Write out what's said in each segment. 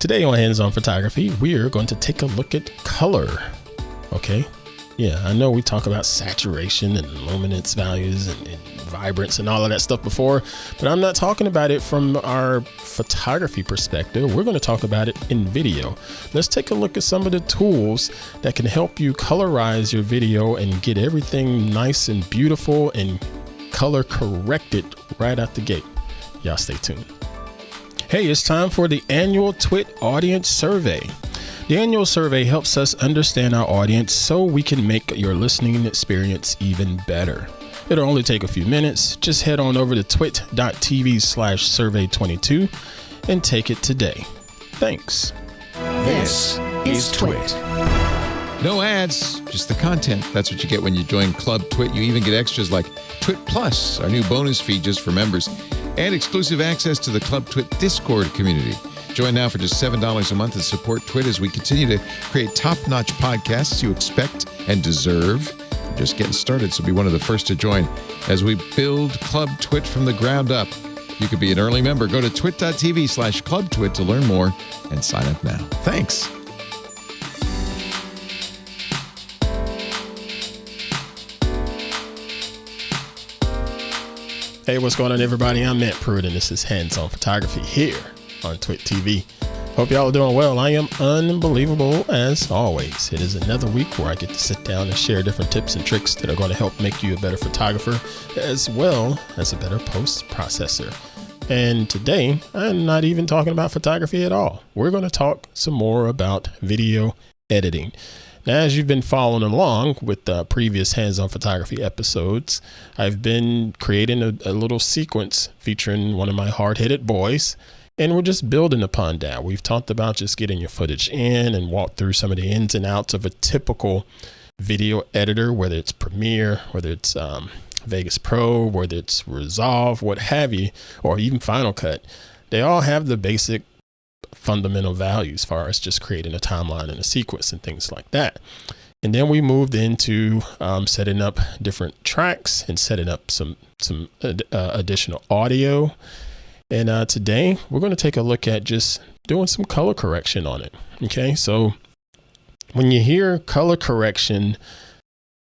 Today on Hands-On Photography, we're going to take a look at color. Okay. Yeah, I know we talk about saturation and luminance values and vibrance and all of that stuff before, but I'm not talking about it from our photography perspective. We're going to talk about it in video. Let's take a look at some of the tools that can help you colorize your video and get everything nice and beautiful and color corrected right out the gate. Y'all stay tuned. Hey, it's time for the annual TWiT audience survey. The annual survey helps us understand our audience so we can make your listening experience even better. It'll only take a few minutes. Just head on over to twit.tv/survey22 and take it today. Thanks. This is TWiT. No ads, just the content. That's what you get when you join Club TWiT. You even get extras like TWiT Plus, our new bonus feed just for members, and exclusive access to the Club TWiT Discord community. Join now for just $7 a month and support TWiT as we continue to create top-notch podcasts you expect and deserve. We're just getting started, so be one of the first to join as we build Club TWiT from the ground up. You could be an early member. Go to twit.tv/clubtwit to learn more and sign up now. Thanks. Hey, what's going on, everybody? I'm Pruitt, and this is Hands-On Photography here on TWiT TV. Hope y'all are doing well. I am unbelievable as always. It is another week where I get to sit down and share different tips and tricks that are going to help make you a better photographer as well as a better post processor. And today, I'm not even talking about photography at all. We're going to talk some more about video editing. Now, as you've been following along with the previous Hands-On Photography episodes, I've been creating a little sequence featuring one of my hard-headed boys, and we're just building upon that. We've talked about just getting your footage in and walk through some of the ins and outs of a typical video editor, whether it's Premiere, whether it's Vegas Pro, whether it's Resolve, what have you, or even Final Cut. They all have the basic fundamental values as far as just creating a timeline and a sequence and things like that. And then we moved into setting up different tracks and setting up some additional audio. And today we're going to take a look at just doing some color correction on it. Okay, so when you hear color correction,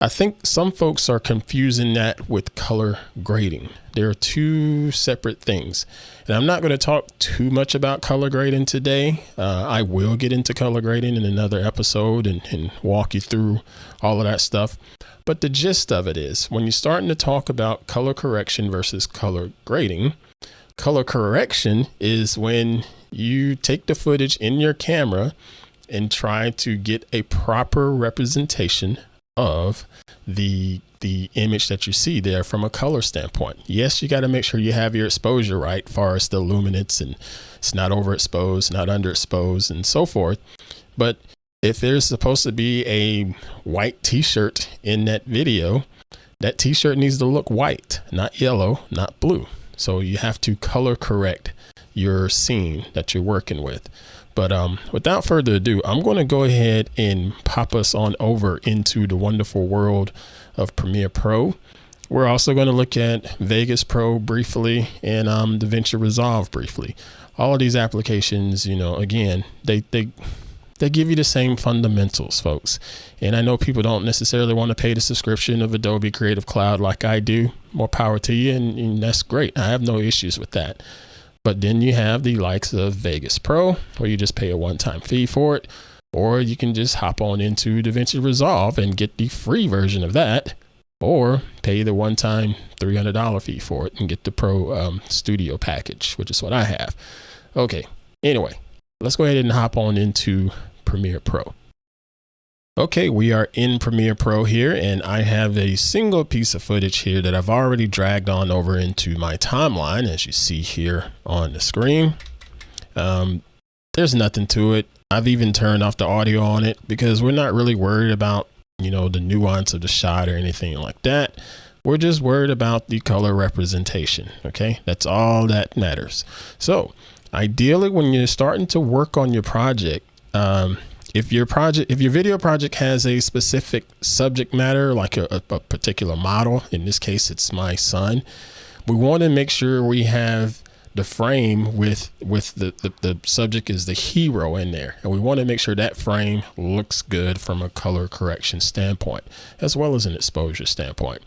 I think some folks are confusing that with color grading. There are two separate things. And I'm not going to talk too much about color grading today. I will get into color grading in another episode and walk you through all of that stuff. But the gist of it is when you're starting to talk about color correction versus color grading, color correction is when you take the footage in your camera and try to get a proper representation of the image that you see there from a color standpoint. Yes, you got to make sure you have your exposure right, as far as the luminance, and it's not overexposed, not underexposed, and so forth. But if there's supposed to be a white t-shirt in that video, that t-shirt needs to look white, not yellow, not blue. So you have to color correct your scene that you're working with. But without further ado, I'm going to go ahead and pop us on over into the wonderful world of Premiere Pro. We're also going to look at Vegas Pro briefly and Davinci Resolve briefly. All of these applications, you know, again, they give you the same fundamentals, folks. And I know people don't necessarily want to pay the subscription of Adobe Creative Cloud like I do. More power to you, and that's great. I have no issues with that. But then you have the likes of Vegas Pro, where you just pay a one-time fee for it, or you can just hop on into Davinci Resolve and get the free version of that, or pay the one-time $300 fee for it and get the Pro Studio package, which is what I have. Okay, anyway, let's go ahead and hop on into Premiere Pro. Okay, we are in Premiere Pro here, and I have a single piece of footage here that I've already dragged on over into my timeline, as you see here on the screen. There's nothing to it. I've even turned off the audio on it because we're not really worried about, you know, the nuance of the shot or anything like that. We're just worried about the color representation. Okay, that's all that matters. So ideally, when you're starting to work on your project, if your video project has a specific subject matter, like a particular model, in this case, it's my son, we want to make sure we have the frame with the subject is the hero in there. And we want to make sure that frame looks good from a color correction standpoint, as well as an exposure standpoint.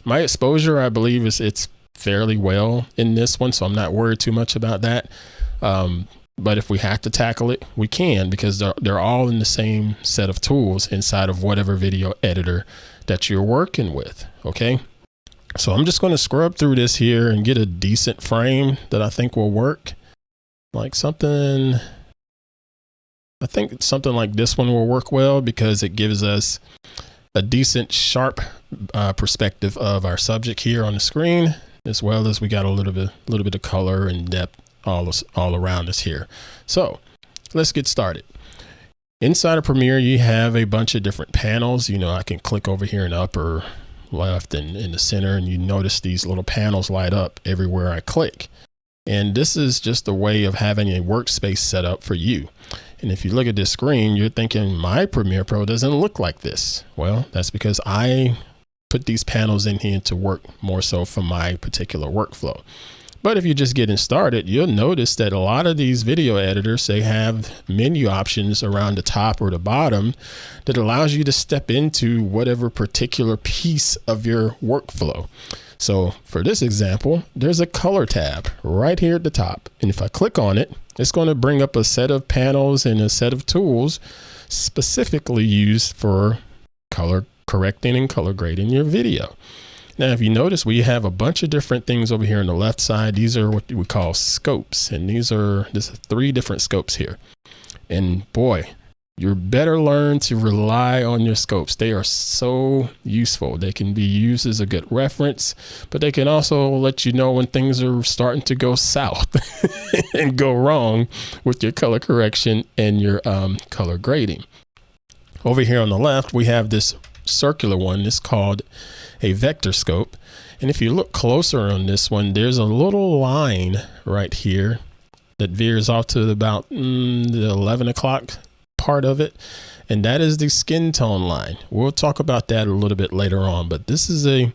My exposure, I believe it's fairly well in this one, so I'm not worried too much about that. But if we have to tackle it, we can, because they're all in the same set of tools inside of whatever video editor that you're working with. Okay. So I'm just going to scrub through this here and get a decent frame that I think will work. Like something, I think something like this one will work well, because it gives us a decent sharp perspective of our subject here on the screen, as well as we got a little bit of color and depth all around us here. So let's get started. Inside of Premiere, you have a bunch of different panels. I can click over here in the upper left and in the center, and you notice these little panels light up everywhere I click. And this is just a way of having a workspace set up for you. And if you look at this screen, you're thinking my Premiere Pro doesn't look like this. Well, that's because I put these panels in here to work more so for my particular workflow. But if you're just getting started, you'll notice that a lot of these video editors, they have menu options around the top or the bottom that allows you to step into whatever particular piece of your workflow. So for this example, there's a color tab right here at the top. And if I click on it, it's going to bring up a set of panels and a set of tools specifically used for color correcting and color grading your video. Now, if you notice, we have a bunch of different things over here on the left side. These are what we call scopes. And this is 3 different scopes here. And boy, you better learn to rely on your scopes. They are so useful. They can be used as a good reference, but they can also let you know when things are starting to go south and go wrong with your color correction and your color grading. Over here on the left, we have this circular one. It's called a vector scope. And if you look closer on this one, there's a little line right here that veers off to about the 11 o'clock part of it. And that is the skin tone line. We'll talk about that a little bit later on, but this is a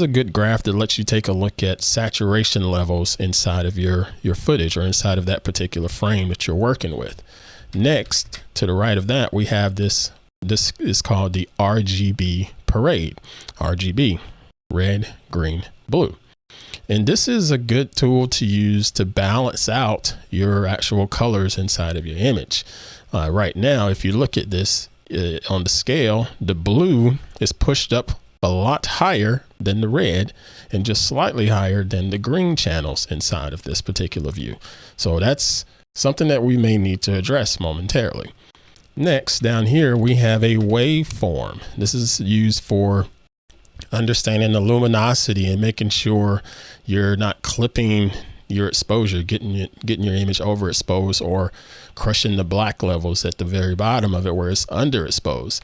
good graph that lets you take a look at saturation levels inside of your footage or inside of that particular frame that you're working with. Next, to the right of that, we have this is called the RGB parade. RGB, red, green, blue. And this is a good tool to use to balance out your actual colors inside of your image. Right now, if you look at this on the scale, the blue is pushed up a lot higher than the red and just slightly higher than the green channels inside of this particular view. So that's something that we may need to address momentarily. Next, down here, we have a waveform. This is used for understanding the luminosity and making sure you're not clipping your exposure, getting your image overexposed or crushing the black levels at the very bottom of it where it's underexposed.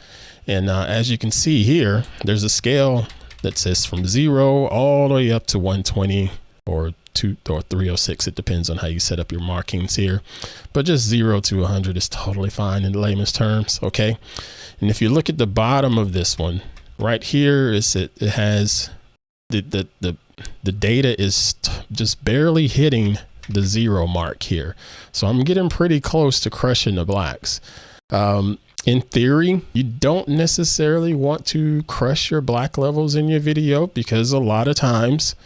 And as you can see here, there's a scale that says from 0 all the way up to 120 or 306. It depends on how you set up your markings here, but just 0 to 100 is totally fine in layman's terms. Okay. And if you look at the bottom of this one right here, it has the data is just barely hitting the 0 mark here. So I'm getting pretty close to crushing the blacks. In theory, you don't necessarily want to crush your black levels in your video, because a lot of times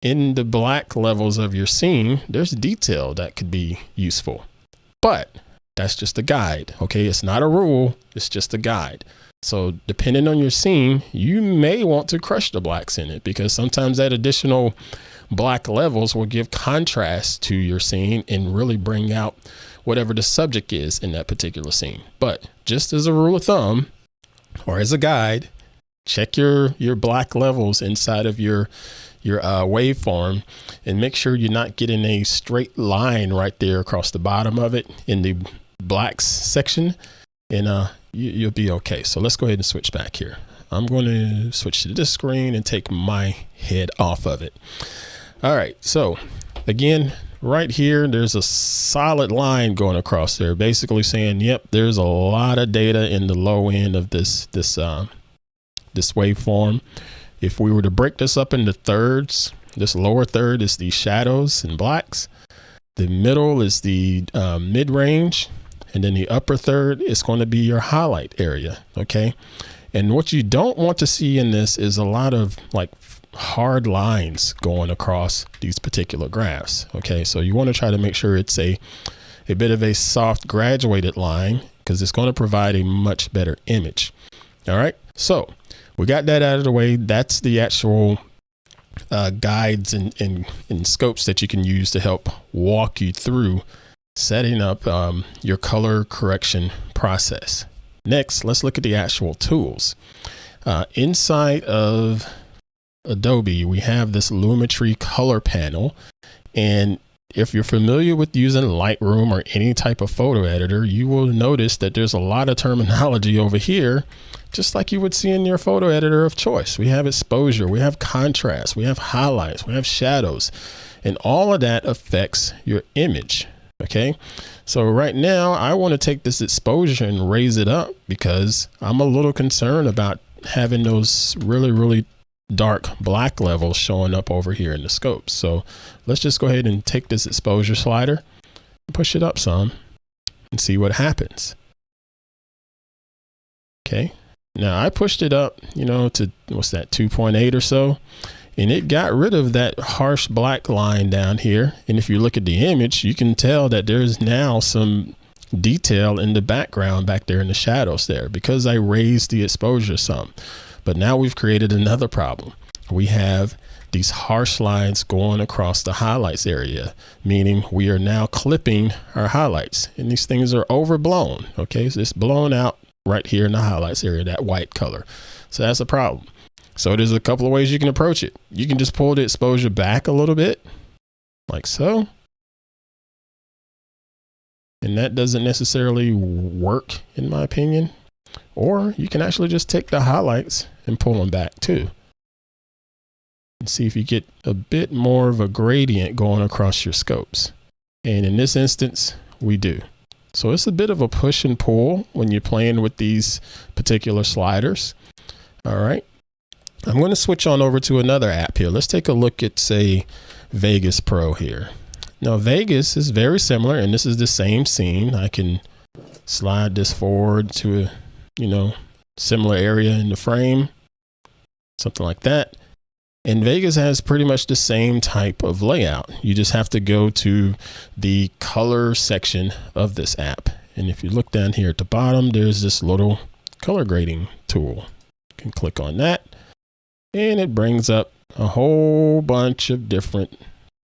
in the black levels of your scene, there's detail that could be useful, but that's just a guide. Okay. It's not a rule. It's just a guide. So depending on your scene, you may want to crush the blacks in it, because sometimes that additional black levels will give contrast to your scene and really bring out whatever the subject is in that particular scene. But just as a rule of thumb, or as a guide, check your black levels inside of your waveform and make sure you're not getting a straight line right there across the bottom of it in the blacks section, and you'll be okay. So let's go ahead and switch back here. I'm going to switch to this screen and take my head off of it. All right. So again, right here, there's a solid line going across there, basically saying, yep, there's a lot of data in the low end of this waveform. If we were to break this up into thirds, This lower third is the shadows and blacks. The middle is the mid-range. And then the upper third is going to be your highlight area. Okay. And what you don't want to see in this is a lot of like hard lines going across these particular graphs. Okay. So you want to try to make sure it's a bit of a soft graduated line, because it's going to provide a much better image. All right. So we got that out of the way. That's the actual guides and scopes that you can use to help walk you through setting up your color correction process. Next, let's look at the actual tools. Inside of Adobe, we have this Lumetri color panel. And if you're familiar with using Lightroom or any type of photo editor, you will notice that there's a lot of terminology over here, just like you would see in your photo editor of choice. We have exposure, we have contrast, we have highlights, we have shadows, and all of that affects your image. Okay. So right now I want to take this exposure and raise it up, because I'm a little concerned about having those really, really dark black levels showing up over here in the scope. So let's just go ahead and take this exposure slider and push it up some and see what happens. Okay. Now I pushed it up, to what's that, 2.8 or so. And it got rid of that harsh black line down here. And if you look at the image, you can tell that there's now some detail in the background back there in the shadows there, because I raised the exposure some. But now we've created another problem. We have these harsh lines going across the highlights area, meaning we are now clipping our highlights, and these things are overblown. Okay. So it's blown out right here in the highlights area, that white color. So that's a problem. So there's a couple of ways you can approach it. You can just pull the exposure back a little bit, like so. And that doesn't necessarily work, in my opinion. Or you can actually just take the highlights and pull them back too, and see if you get a bit more of a gradient going across your scopes. And in this instance, we do. So it's a bit of a push and pull when you're playing with these particular sliders. All right. I'm going to switch on over to another app here. Let's take a look at, say, Vegas Pro here. Now, Vegas is very similar, and this is the same scene. I can slide this forward to a, similar area in the frame, something like that. And Vegas has pretty much the same type of layout. You just have to go to the color section of this app. And if you look down here at the bottom, there's this little color grading tool. You can click on that, and it brings up a whole bunch of different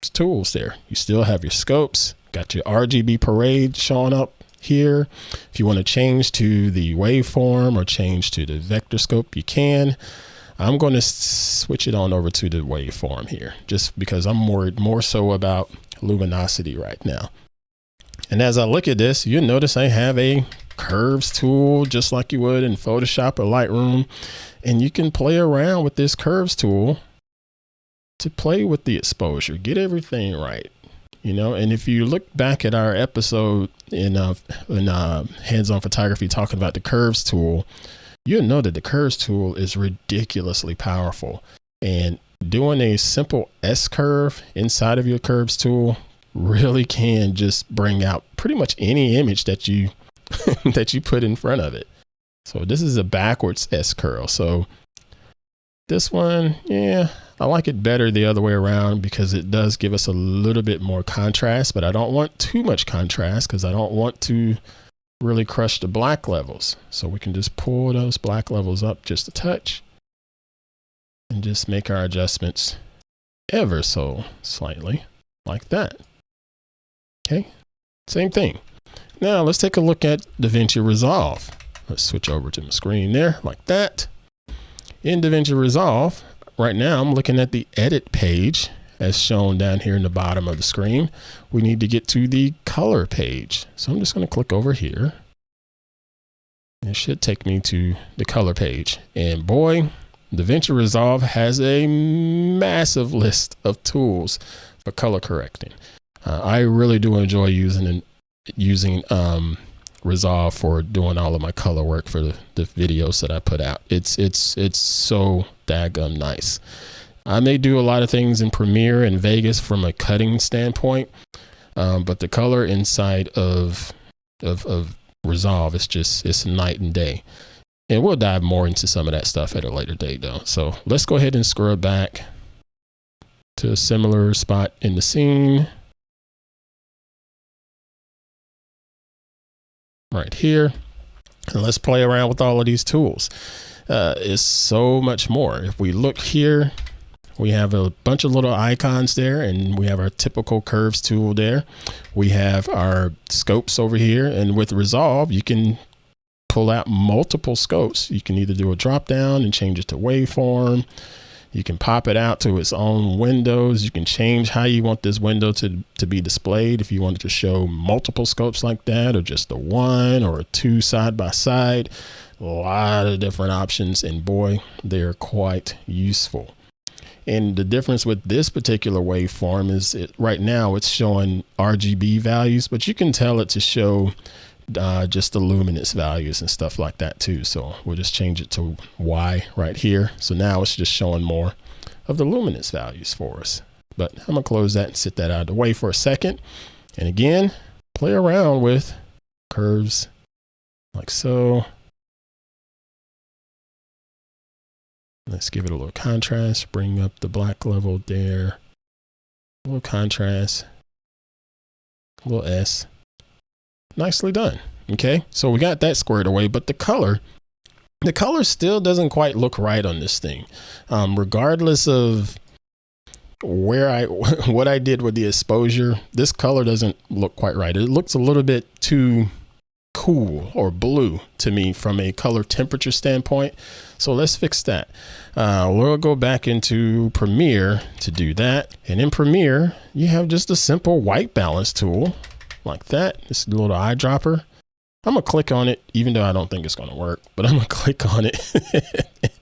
tools there. You still have your scopes, got your RGB parade showing up here. If you want to change to the waveform or change to the vector scope, you can. I'm going to switch it on over to the waveform here, just because I'm more so about luminosity right now. And as I look at this, you'll notice I have a curves tool, just like you would in Photoshop or Lightroom. And you can play around with this curves tool to play with the exposure, get everything right. And if you look back at our episode in hands-on photography, talking about the curves tool, you'll know that the curves tool is ridiculously powerful. And doing a simple S curve inside of your curves tool really can just bring out pretty much any image that you that you put in front of it. So this is a backwards S curl. So this one, yeah, I like it better the other way around, because it does give us a little bit more contrast, but I don't want too much contrast because I don't want to really crush the black levels. So we can just pull those black levels up just a touch and just make our adjustments ever so slightly like that. Okay, same thing. Now let's take a look at Davinci Resolve. Let's switch over to my screen there like that. In Davinci Resolve, right now I'm looking at the edit page as shown down here in the bottom of the screen. We need to get to the color page. So I'm just going to click over here. It should take me to the color page. And boy, Davinci Resolve has a massive list of tools for color correcting. I really do enjoy using Resolve for doing all of my color work for the videos that I put out. It's so daggum nice. I may do a lot of things in Premiere and Vegas from a cutting standpoint, but the color inside of Resolve, it's night and day. And we'll dive more into some of that stuff at a later date though. So let's go ahead and scrub back to a similar spot in the scene. Right here. And let's play around with all of these tools. It's so much more. If we look here, we have a bunch of little icons there, and we have our typical curves tool there. We have our scopes over here, and with Resolve, you can pull out multiple scopes. You can either do a drop down and change it to waveform. You can pop it out to its own windows. You can change how you want this window to be displayed. If you wanted to show multiple scopes like that, or just the one or two side by side, a lot of different options, and boy, they're quite useful. And the difference with this particular waveform is right now it's showing RGB values, but you can tell it to show just the luminance values and stuff like that too. So we'll just change it to Y right here. So now it's just showing more of the luminance values for us. But I'm gonna close that and sit that out of the way for a second. And again, play around with curves like so. Let's give it a little contrast, bring up the black level there, a little contrast, a little S. Nicely done. Okay, so we got that squared away, but the color still doesn't quite look right on this thing. Regardless of what I did with the exposure, this color doesn't look quite right. It looks a little bit too cool or blue to me from a color temperature standpoint. So let's fix that. We'll go back into Premiere to do that. And in Premiere, you have just a simple white balance tool like that. This little eyedropper. I'm gonna click on it, even though I don't think it's gonna work, but I'm gonna click on it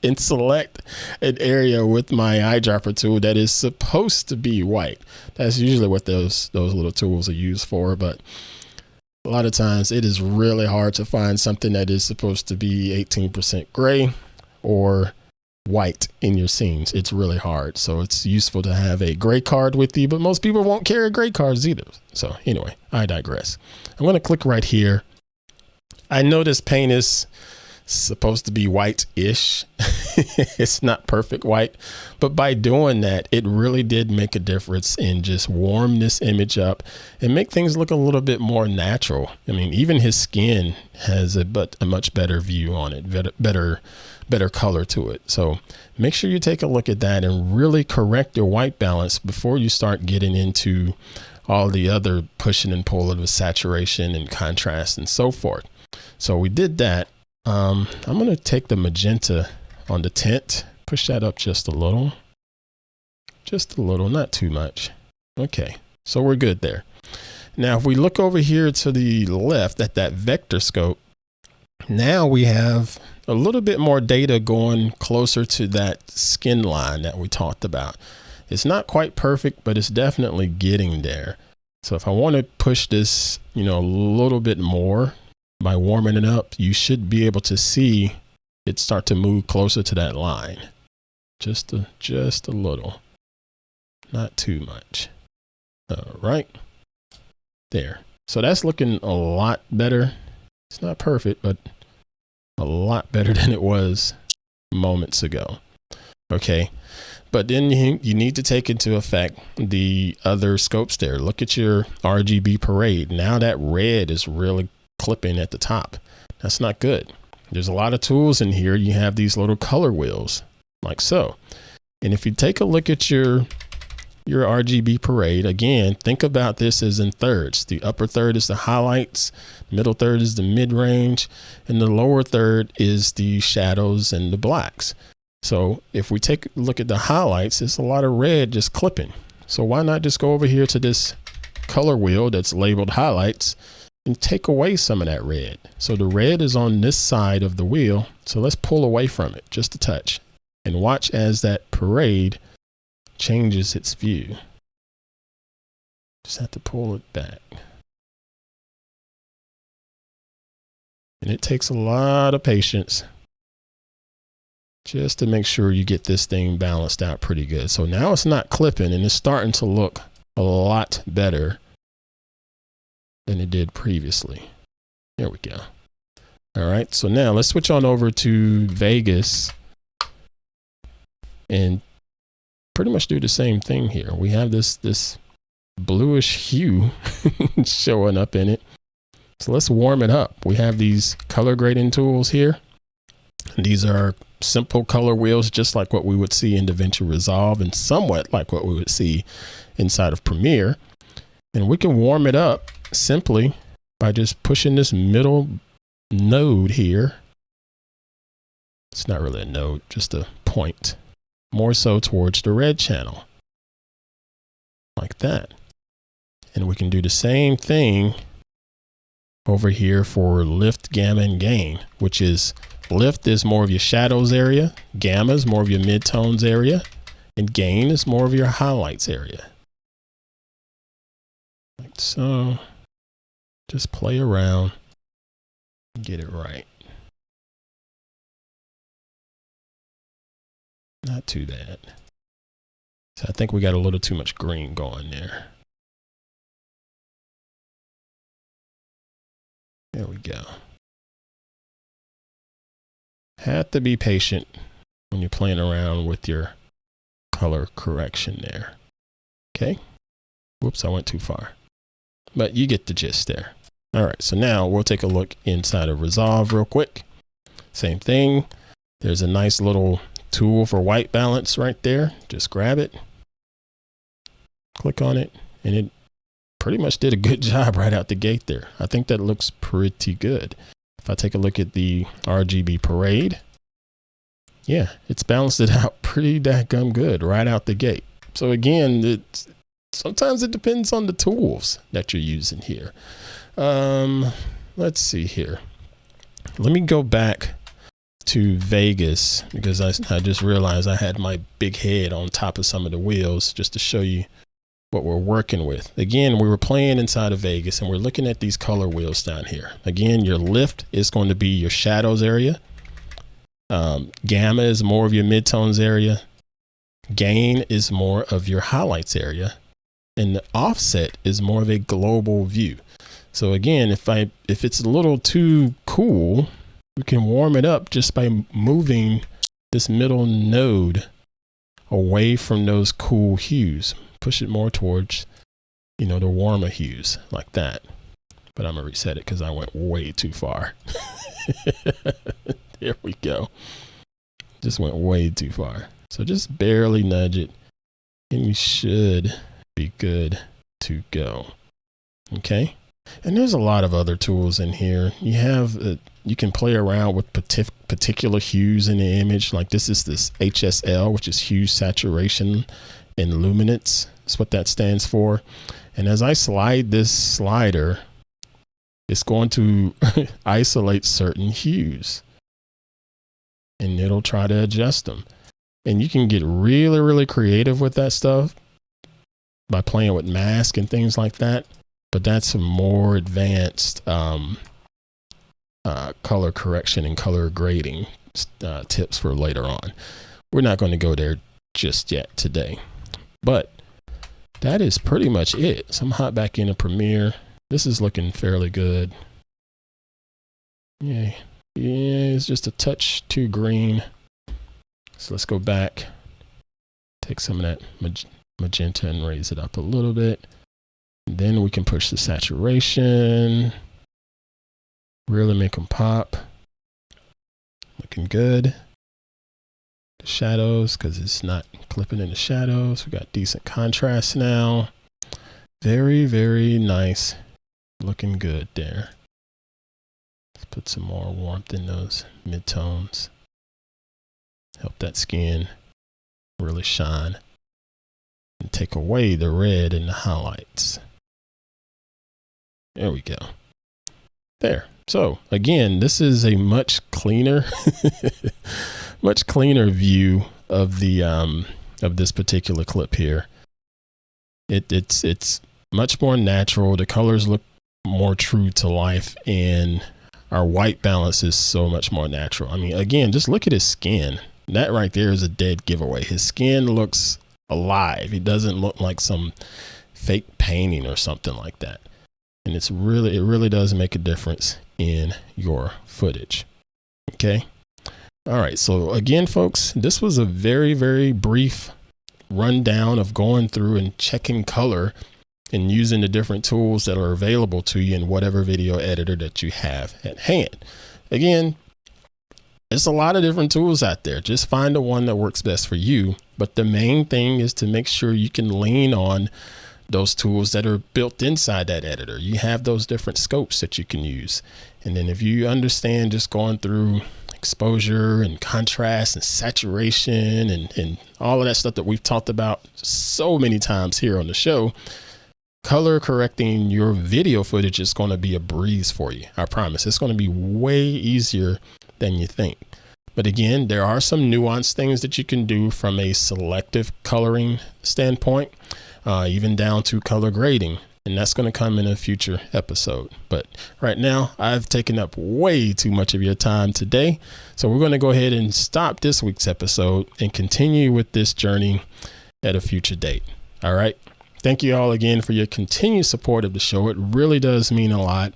and select an area with my eyedropper tool that is supposed to be white. That's usually what those little tools are used for, but a lot of times it is really hard to find something that is supposed to be 18% gray or white in your scenes. It's really hard. So it's useful to have a gray card with you, but most people won't carry gray cards either. So anyway, I digress. I'm going to click right here. I know this paint is supposed to be white-ish. It's not perfect white, but by doing that, it really did make a difference in just warm this image up and make things look a little bit more natural. I mean, even his skin has a much better view on it, better color to it. So make sure you take a look at that and really correct your white balance before you start getting into all the other pushing and pulling with saturation and contrast and so forth. So we did that. I'm going to take the magenta on the tint, push that up just a little, not too much. Okay, so we're good there. Now, if we look over here to the left at that vector scope, now we have a little bit more data going closer to that skin line that we talked about. It's not quite perfect, but it's definitely getting there. So if I want to push this, a little bit more by warming it up, you should be able to see it start to move closer to that line. Just a little, not too much. All right, there. So that's looking a lot better. It's not perfect, but a lot better than it was moments ago. Okay. But then you need to take into effect the other scopes there. Look at your RGB parade. Now that red is really clipping at the top. That's not good. There's a lot of tools in here. You have these little color wheels like so. And if you take a look at your RGB parade, again, think about this as in thirds. The upper third is the highlights, middle third is the mid-range, and the lower third is the shadows and the blacks. So if we take a look at the highlights, it's a lot of red just clipping. So why not just go over here to this color wheel that's labeled highlights and take away some of that red. So the red is on this side of the wheel. So let's pull away from it just a touch and watch as that parade changes its view. Just have to pull it back. And it takes a lot of patience just to make sure you get this thing balanced out pretty good. So now it's not clipping and it's starting to look a lot better than it did previously. There we go. All right, so now let's switch on over to Vegas and pretty much do the same thing here. We have this bluish hue showing up in it. So let's warm it up. We have these color grading tools here. These are simple color wheels, just like what we would see in Davinci Resolve and somewhat like what we would see inside of Premiere. And we can warm it up simply by just pushing this middle node here. It's not really a node, just a point, more so towards the red channel, like that. And we can do the same thing over here for lift, gamma, and gain, which is lift is more of your shadows area, gamma is more of your midtones area, and gain is more of your highlights area. Like so. Just play around and get it right. Not too bad. So I think we got a little too much green going there. There we go. Have to be patient when you're playing around with your color correction there. Okay. Whoops, I went too far. But you get the gist there. All right, so now we'll take a look inside of Resolve real quick. Same thing. There's a nice little tool for white balance right there. Just grab it, click on it, and it pretty much did a good job right out the gate there. I think that looks pretty good. If I take a look at the RGB parade, yeah, it's balanced it out pretty daggum good right out the gate. So again, sometimes it depends on the tools that you're using here. Let's see here. Let me go back to Vegas because I just realized I had my big head on top of some of the wheels just to show you what we're working with. Again, we were playing inside of Vegas and we're looking at these color wheels down here. Again, your lift is going to be your shadows area. Gamma is more of your midtones area. Gain is more of your highlights area. And the offset is more of a global view. So again, if it's a little too cool, we can warm it up just by moving this middle node away from those cool hues. Push it more towards, the warmer hues like that. But I'm gonna reset it because I went way too far. There we go. Just went way too far. So just barely nudge it and you should be good to go. Okay. And there's a lot of other tools in here. You have, you can play around with particular hues in the image. Like this is this HSL, which is hue, saturation, and luminance. That's what that stands for. And as I slide this slider, it's going to isolate certain hues and it'll try to adjust them. And you can get really, really creative with that stuff by playing with mask and things like that. But that's some more advanced color correction and color grading tips for later on. We're not going to go there just yet today, but that is pretty much it. So I'm hot back into Premiere. This is looking fairly good. Yeah, it's just a touch too green. So let's go back, take some of that magenta and raise it up a little bit. Then we can push the saturation, really make them pop. Looking good. The shadows, because it's not clipping in the shadows. We got decent contrast now. Very, very nice. Looking good there. Let's put some more warmth in those midtones. Help that skin really shine. And take away the red and the highlights. There we go. There. So again, this is a much cleaner, much cleaner view of the of this particular clip here. It's much more natural. The colors look more true to life, and our white balance is so much more natural. I mean, again, just look at his skin. That right there is a dead giveaway. His skin looks alive. He doesn't look like some fake painting or something like that. And it really does make a difference in your footage. Okay. All right. So again, folks, this was a very, very brief rundown of going through and checking color and using the different tools that are available to you in whatever video editor that you have at hand. Again, there's a lot of different tools out there. Just find the one that works best for you. But the main thing is to make sure you can lean on those tools that are built inside that editor. You have those different scopes that you can use. And then if you understand just going through exposure and contrast and saturation and all of that stuff that we've talked about so many times here on the show, color correcting your video footage is going to be a breeze for you. I promise. It's going to be way easier than you think. But again, there are some nuanced things that you can do from a selective coloring standpoint, even down to color grading. And that's going to come in a future episode. But right now, I've taken up way too much of your time today. So we're going to go ahead and stop this week's episode and continue with this journey at a future date. All right. Thank you all again for your continued support of the show. It really does mean a lot.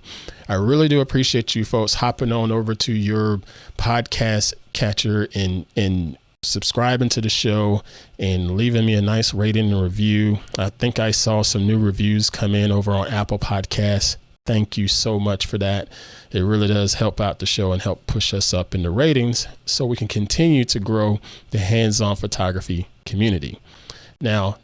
I really do appreciate you folks hopping on over to your podcast catcher and subscribing to the show and leaving me a nice rating and review. I think I saw some new reviews come in over on Apple Podcasts. Thank you so much for that. It really does help out the show and help push us up in the ratings so we can continue to grow the hands-on photography community. Now,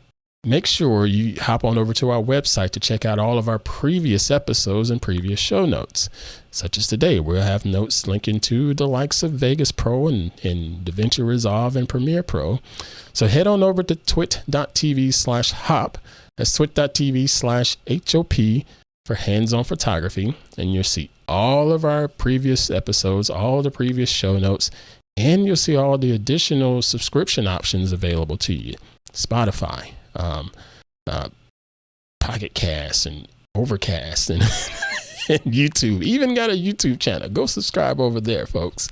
make sure you hop on over to our website to check out all of our previous episodes and previous show notes, such as today. We'll have notes linking to the likes of Vegas Pro and Davinci Resolve and Premiere Pro. So head on over to twit.tv/hop. That's twit.tv/HOP for hands-on photography. And you'll see all of our previous episodes, all the previous show notes, and you'll see all the additional subscription options available to you. Spotify, Pocket Cast and Overcast and, and YouTube. Even got a YouTube channel. Go subscribe over there, folks.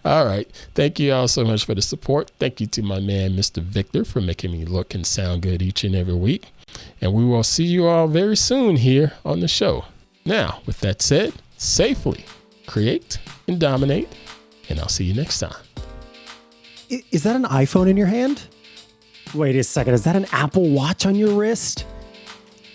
All right. Thank you all so much for the support. Thank you to my man, Mr. Victor, for making me look and sound good each and every week. And we will see you all very soon here on the show. Now, with that said, safely create and dominate, and I'll see you next time. Is that an iPhone in your hand? Wait a second. Is that an Apple Watch on your wrist?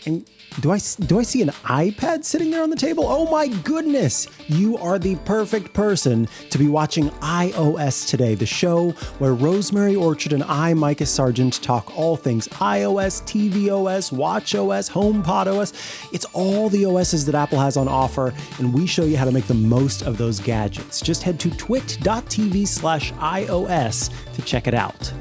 And do I see an iPad sitting there on the table? Oh my goodness. You are the perfect person to be watching iOS Today, the show where Rosemary Orchard and I, Micah Sargent, talk all things iOS, tvOS, watchOS, HomePod OS. It's all the OSs that Apple has on offer, and we show you how to make the most of those gadgets. Just head to twit.tv/iOS to check it out.